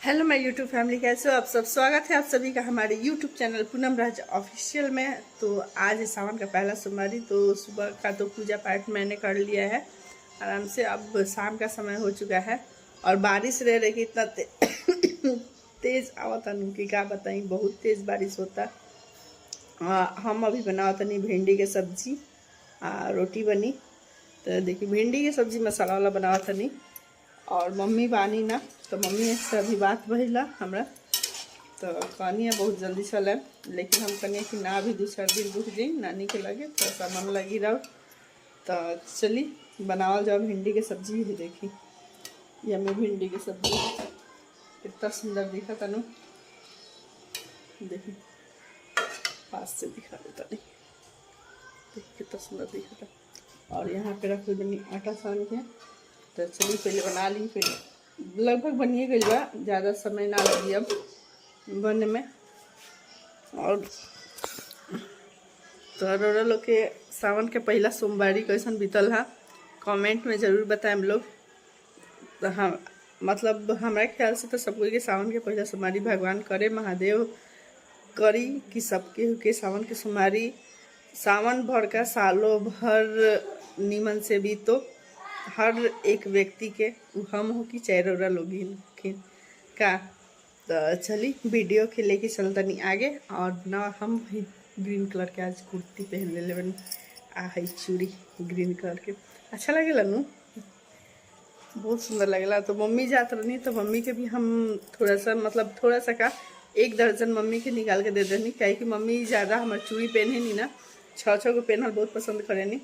Hello माय YouTube family, कैसे हो आप सब। स्वागत है आप सभी का हमारे यूट्यूब चैनल पूनम राज ऑफिशियल में। तो आज है सावन का पहला सोमवारी, तो सुबह का तो पूजा पाठ मैंने कर लिया है आराम से। अब शाम का समय हो चुका है और बारिश रह रही इतना तेज आवता नहीं कि क्या बताई, बहुत तेज बारिश होता। हम अभी बनावत नहीं भिंडी के सब्जी, रोटी बनी। तो देखिए भिंडी की सब्जी मसाला वाला बनावत नहीं, और मम्मी बानी ना, तो मम्मी से अभी बात भइला हमरा, तो कहनी है बहुत जल्दी चले, लेकिन हम कहनी कि ना अभी 2-4 दिन रुक जाई, नानी के लगे थोड़ा सा मन लगी रहो। तो चली बनावल जाओ भिंडी के सब्जी। भी देखी ये हमें भिंडी की सब्जी कितना सुंदर दिखा तनु, देखी पास से दिखा देता नहीं, देखिए कितना सुंदर दिखा था। और यहाँ पे रख बनी आटा सान के, तो चलिए पहले बना ली, फिर लगभग बनिए गई बा, ज़्यादा समय ना लगी अब बनने में। और तो लोग के सावन के पहला सोमवारी कैसन बीतल है कमेंट में ज़रूर बताएं लोग। तो हम मतलब हमारे ख्याल से तो सब कोई के सावन के पहला सोमवारी भगवान करे, महादेव करी कि सबके के सावन के सोमवारी सावन भर का सालों भर नीमन से भी, तो हर एक व्यक्ति के हम हो कि चेहरा लोग का। तो चली वीडियो के लेके चलता नहीं आगे। और ना हम भी ग्रीन कलर के आज कुर्ती पहन ले बनी, है चूड़ी ग्रीन कलर के, अच्छा लगेला नू, बहुत सुंदर लगेला। तो मम्मी जात रही, तो मम्मी के भी हम थोड़ा सा मतलब थोड़ा सा का 1 दर्जन मम्मी के निकाल के दे देनी, क्या कि मम्मी ज़्यादा हमारे चूड़ी पहने नहीं ना, 6 को पहनल बहुत पसंद करे नहीं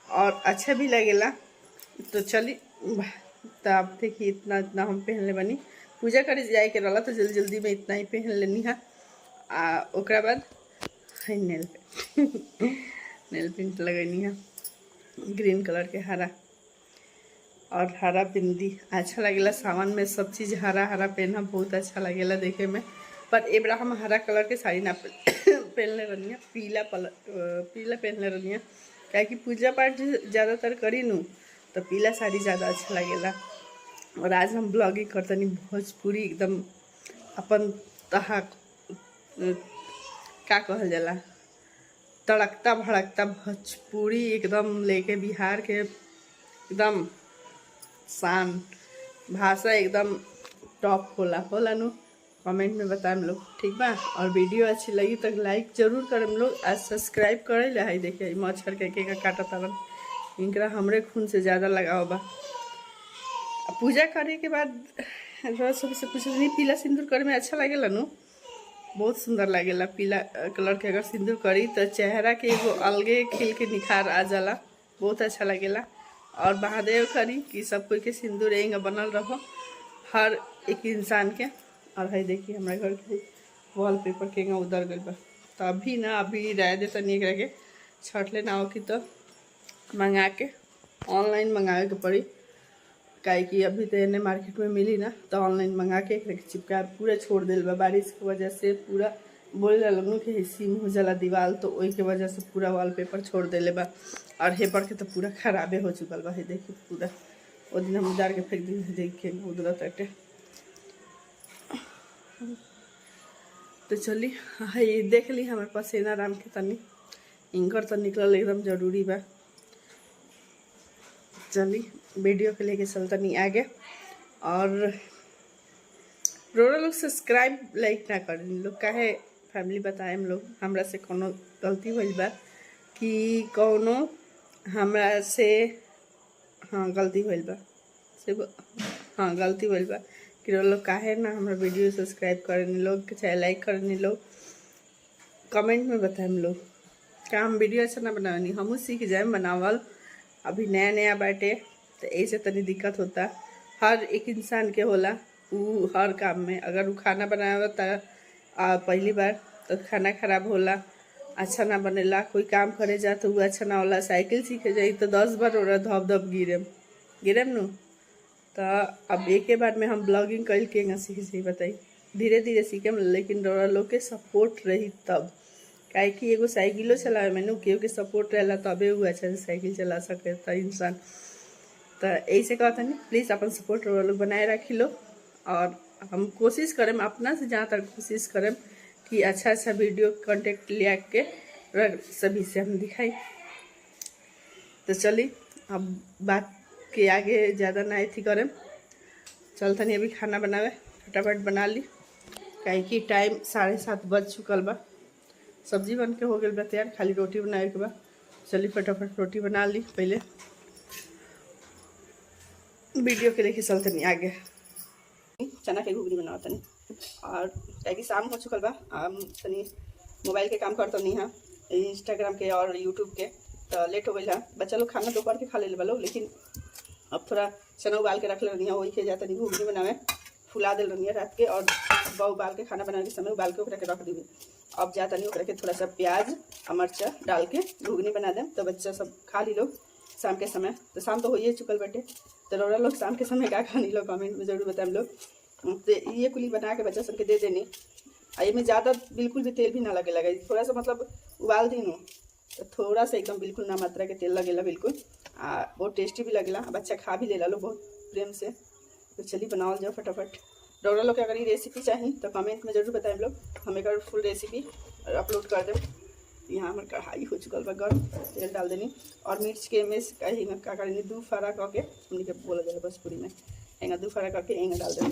और अच्छा भी लगेला। तो चली तब देखिए इतना इतना हम पहन ले बनी, पूजा करे जाए के रहा तो जल्दी जल्दी में इतना ही पहन लेनी है। ओकरा बाद नेल पेंट नेल पेंट लगनी है ग्रीन कलर के हरा, और हरा बिंदी अच्छा लगेला। सावन में सब चीज़ हरा हरा पहनना बहुत अच्छा लगेला देखे में। पर ए बार हम हरा कलर के साड़ी ना पहनले रही, पीला पहनले रही, क्या कि पूजा पाठ ज़्यादातर करी नू, तो पीला साड़ी ज़्यादा अच्छा लगेला। और आज हम ब्लॉगिंग करतनी भोजपुरी एकदम अपन तहा का कहल जाला, तड़कता भड़कता भोजपुरी एकदम लेके बिहार के एकदम शान भाषा एकदम टॉप होला नु। कमेंट में बताएं लोग, ठीक बा। और वीडियो अच्छी लगी तो लाइक जरूर करें लोग, आज सब्सक्राइब करे ले। है देखिए मच्छर के काटा तारन, इनकरा हमरे खून से ज़्यादा लगाव बा। पूजा करे के बाद सबसे पूछ रही पीला सिंदूर करे में अच्छा लगेला नु, बहुत सुंदर लगेला। पीला कलर के अगर सिंदूर करी तो चेहरा के एगो अलगे खिल के निखार आ जाला, बहुत अच्छा लगेला। और महादेव करी कि सब कोई के सिंदूर एंग बनल रहो हर एक इंसान के। और है देखिए हमारे घर के वॉलपेपर के उधर गई बा, तो अभी राय देता नहीं करके छठ लेना हो कि तो मंगा के ऑनलाइन मंगावे के पड़ी, काहे कि अभी तो इन्हें मार्केट में मिली ना, तो ऑनलाइन मंगा के चिपका पूरा छोड़ दिल बा। बारिश की वजह से पूरा बोले लगनू कि सीम हो जाला दीवार, तो वही के वजह से पूरा वॉलपेपर छोड़ दिले बा। और हेपर के तो पूरा खराबे हो चुकल बा। देखिए पूरा वो दिन हम उधार के फेंक दी, देख के उधर तटे। तो चली हाँ ये देख ली हमारे पास सेना राम के तनी इनकर तो निकल एकदम जरूरी बा। चली वीडियो के लेके चलता नहीं आगे। और रोड़ा लोग सब्सक्राइब लाइक ना कर लोग, काहे फैमिली बताए हम लोग हमरा से कोनो गलती हुई बा कि कोनो हमरा से गलती हुई बा से गलती हुई बा कि लोग काहे ना हमारा वीडियो सब्सक्राइब करनी लोग, चाहे लाइक करनी लोग, कमेंट में बताएं लोग क्या हम वीडियो अच्छा ना बनावनी, हम सीख जाए बनावल। अभी नया नया बाटे तो ऐसे तनी दिक्कत होता, हर एक इंसान के होला उ हर काम में। अगर वो खाना बनावे तो पहली बार तो खाना खराब होला, अच्छा ना बनेला। कोई काम करे जा तो वो अच्छा ना होला, साइकिल सीखे जाई तो 10 बार और धप धप गिरम नू। तो अब एक बार में हम ब्लॉगिंग कल के सीख जाई, बताई धीरे धीरे सीखेम, लेकिन रोड़ा लोग के सपोर्ट रही तब, काहे कि एगो साइकिलो चलावे में केहू के सपोर्ट रहेला तबे वो अच्छा से साइकिल चला सके इंसान। तो ऐसे कहता नहीं प्लीज़ अपन सपोर्ट लोग बनाए रखी लो। और हम कोशिश करें अपना से जहाँ तक कोशिश करें कि अच्छा अच्छा वीडियो कंटेंट ले के सभी से हम दिखाई। तो चलिए अब बात के आगे ज़्यादा ना थी करें, चलता नहीं अभी खाना बनावे, फटाफट बना ली काहे कि टाइम 7:30 बज चुकल बा। सब्जी बन के हो गई बा तैयार, खाली रोटी बनाए के बा। चलिए फटाफट रोटी बना ली, पहले वीडियो के लेके चलते नहीं आगे। चना के घुगनी बनाओ तनी, और काहे कि शाम हो चुकल बा। तनी मोबाइल के काम करता नहीं है, इंस्टाग्राम के और यूट्यूब के, तो लेट हो गई है। बच्चा लोग खाना दोपहर के खा ले वालों, लेकिन अब थोड़ा चना उबाल के रख ले रही है, वही के जाता नहीं घुगनी बनावे, फुला दे रही है रात के, और सुबह उबाल के खाना बनाने के समय उबाल के ओकरा के रख दी। अब जाता नहीं ओकरा के थोड़ा सा प्याज और मिर्चा डाल के घुगनी बना दें, तो बच्चा सब खा ली लोग शाम के समय। तो शाम तो हो ही चुकल बटे, तो रौरा लोग शाम के समय क्या खानी लोग कमेंट में जरूर बताएं लोग। तो ये कुली बना के बच्चा सबके दे देनी, और में ज़्यादा बिल्कुल भी तेल भी ना लगे, थोड़ा सा मतलब उबाल दी तो थोड़ा सा एकदम बिल्कुल ना मात्रा के तेल लगेला बिल्कुल, बहुत टेस्टी भी लगेला, बच्चा खा भी लेला लोग बहुत प्रेम से। तो चलिए बनाओ जाओ फटाफट। रौरा लोग अगर ये रेसिपी चाहिए तो कमेंट में जरूर बताएं लोग, हम एक फुल रेसिपी अपलोड कर दें। यहाँ हमारे कढ़ाई हो चुकल बा गर्म, तेल डाल देनी, और मिर्च के में कहीं का करेंगे 2 फाड़ा करके, हमने के बोला जाए बस पूरी में एंगा 2 फाड़ा करके एंगा डाल देने।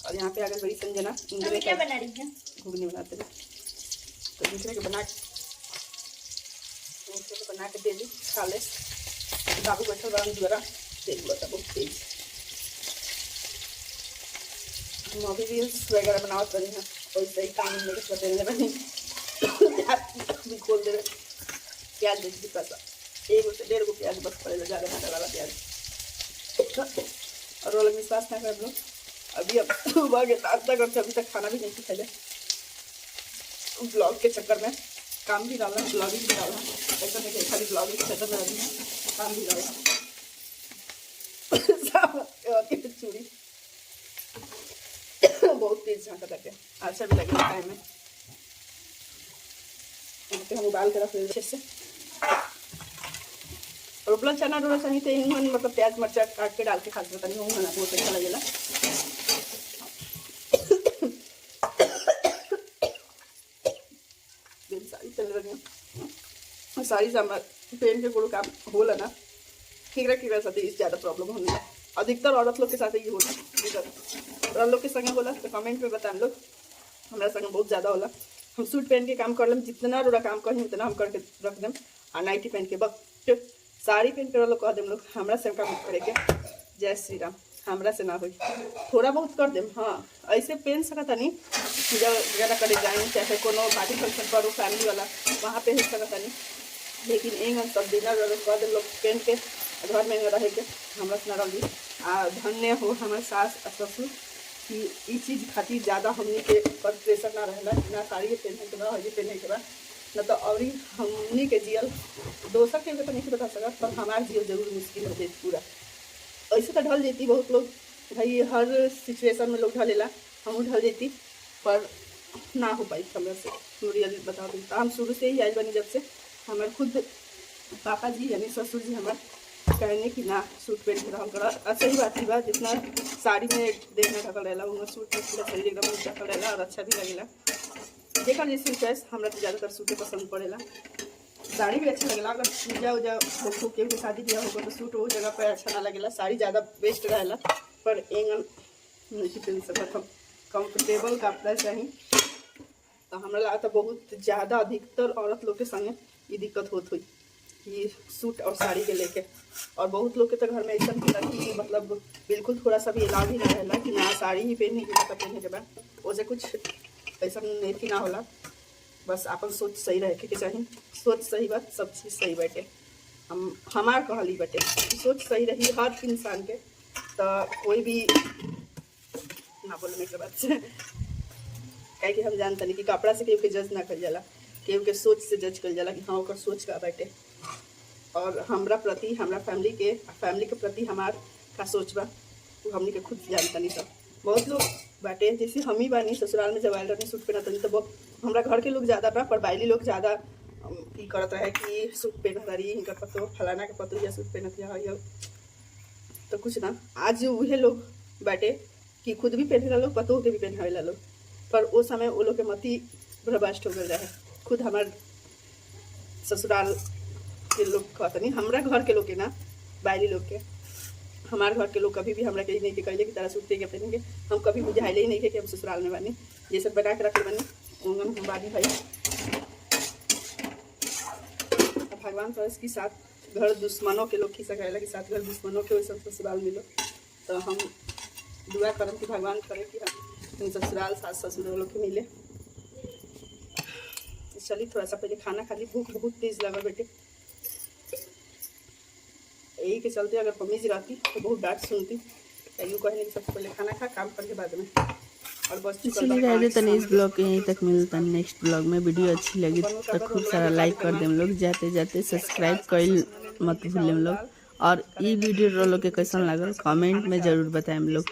और यहाँ पे अगर बड़ी संजना क्या बना रही है, घुगनी बनाते हैं, तो दूसरे के बना के दे दी खा ले। बाबू बैठल बड़ा द्वारा तेल बता बहुत तेज, हम अभी रील्स वगैरह बनावत रही हैं, वैसे ही काम लेके बतेने बनी भी खोल देवे। प्याज दे दी पैसा 1 से 1.5 गो प्याज बस पड़ेगा, ज़्यादा ना डाला प्याज। और वो लोग विश्वास ना कर लो, अभी अब सुबह के नाश्ता करते अभी तक खाना भी नहीं खाए, ब्लॉग के चक्कर में काम भी डालना, ब्लॉगिंग भी डालना, ऐसा नहीं कि खाली ब्लॉगिंग के चक्कर में रहती काम भी डालना। चूड़ी बहुत तेज झाँका करके अच्छा भी लगेगा टाइम में। हम उबाल के रख ले अच्छे से, और उपला चना डोला चाहिए तो हिंग मतलब प्याज मिर्चा काट के डाल के खा सकता नहीं, होना बहुत अच्छा लगेगा। सारी चल रही है, सारी सामान पेन के गुड़ काम होला ना, केकरा साथ ज़्यादा प्रॉब्लम होनी है, अधिकतर औरत लोग के साथ ही होला। और लोग के संगे होला तो कमेंट में बताएं लोग, हमारा संगे बहुत ज़्यादा होला। हम सूट पहन के काम कर लें, जितना रोड़ा काम करें उतना हम करके रख दें, और नाइटी पहन के वक्त साड़ी पहन के लोग कह दें लोग हमरा से काम करेंगे। जय श्री राम, हमरा से ना हो, थोड़ा बहुत कर दें। हाँ ऐसे पहन सकता नहीं, जब वगैरह करे जाए चाहे कोनो पार्टी फंक्शन पर फैमिली वाला वहाँ पे हो सकता नहीं, लेकिन एक सब डिनर कह दें लोग पहन के घर में रहे के हमरा से ना रही। धन्य हो हमारे सास ससुर कि ये चीज़ खातिर ज़्यादा हमने के पर प्रेशर ना रहला, ना साड़ी पहने के बाद पहने के बाद न तो और हमने के जियल दोसर के तो नहीं बता सकता, पर हमारे जियल जरूर मुश्किल हो जाती पूरा। ऐसे तो ढल जाती बहुत लोग, भाई हर सिचुएशन में लोग ढलेला, हम ढल जाती, पर ना हो पाई हमरा से। रियल बता दूँ तो हम शुरू से ही आई बनी, जब से हमारे खुद पापा जी यानी ससुर जी हमारे कहने कि ना सूट पहन के रहल कर। अच्छा ही बात बा, जितना साड़ी में देखना ढकल रहेला उनमें सूट में पूरा शरीर एकदम ढकल रहेला और अच्छा भी लगेला। देखा जैसे चॉइस हमरा तो ज़्यादातर सूटे पसंद पड़ेला, साड़ी भी अच्छा लगेला। अगर पूजा उजा हो के शादी ब्याह होगा तो सूट वो जगह पर अच्छा ना लगेला, साड़ी ज़्यादा बेस्ट रहेला। पर एंगन नहीं पहन सकत, हम कंफर्टेबल कपड़ा चाहिए। तो हमारा लगा बहुत ज़्यादा अधिकतर औरत लोग के संगे ये दिक्कत होत हुई कि सूट और साड़ी के लेके, और बहुत लोग के तो घर में ऐसा भी लगी कि मतलब बिल्कुल थोड़ा सा भी अलाउ ही ना रहला कि ना साड़ी ही पहनने के बाद पहनने के बाद वैसे कुछ ऐसा नहीं ना होला। बस अपन सोच सही रहे के चाहिए, सोच सही बात सब चीज़ सही बैठे। हम हमार कहली बटे सोच सही रही हर इंसान के, तो कोई भी ना बोलने के बाद से कहे कि हम जानते नहीं कि कपड़ा से केहू के जज ना कर जाला, केहू के सोच से जज कर जाला कि हाँ ओकर सोच का बैठे। और हमरा प्रति हमरा फैमिली के प्रति हमार का सोच बा वो हमने के खुद जानता नहीं। सब बहुत लोग बाटे जैसे हम ही बानी, ससुराल में जब आयल रहनी सूट पहनत तो बहुत हमरा घर के लोग ज़्यादा बा, पर बाइली लोग ज़्यादा ई करत रहे कि सूट पहनत रही इनका पतो फलाना के पतो या सूट पहनत या तो कुछ ना। आज वही लोग बाटे कि खुद भी पहने लोग, पतोह के भी पहनावे लोग, पर उस समय वो लोग के मती भ्रष्ट हो गए रहे। खुद हमार ससुराल के लोग कहता नहीं, हमारा घर के लोग के ना, बायली लोग के, हमारे घर के लोग कभी भी हमरा के नहीं के कहले कि तरह सूते के पहनेंगे। हम कभी बुझाइले ही नहीं के कि हम ससुराल में बने, ये सब बना के रखे बने उंगन हम बानी भाई। भगवान परस की साथ घर दुश्मनों के लोग खिस्सा कहला कि साथ घर दुश्मनों के वैसे ससुराल मिलो। तो हम दुआ करम कि भगवान करे कि हम ससुराल सास ससुर लोग के मिले। चलिए थोड़ा सा पहले खाना खा ली, भूख बहुत तेज लगा बेटे। यही के चलते अगर कमीज रहती तो बहुत डांट सुनती। यूँ कहने कि सबसे पहले खाना खा, काम करके बाद में। और बस चलिए तनी इस ब्लॉग के यहीं तक मिलता है। नेक्स्ट ब्लॉग में वीडियो अच्छी लगी तो खूब सारा लाइक कर देम लोग, जाते जाते सब्सक्राइब कर मत भूलें लोग। और ये वीडियो लोग के कैसन लागल कमेंट में जरूर बताएं लोग।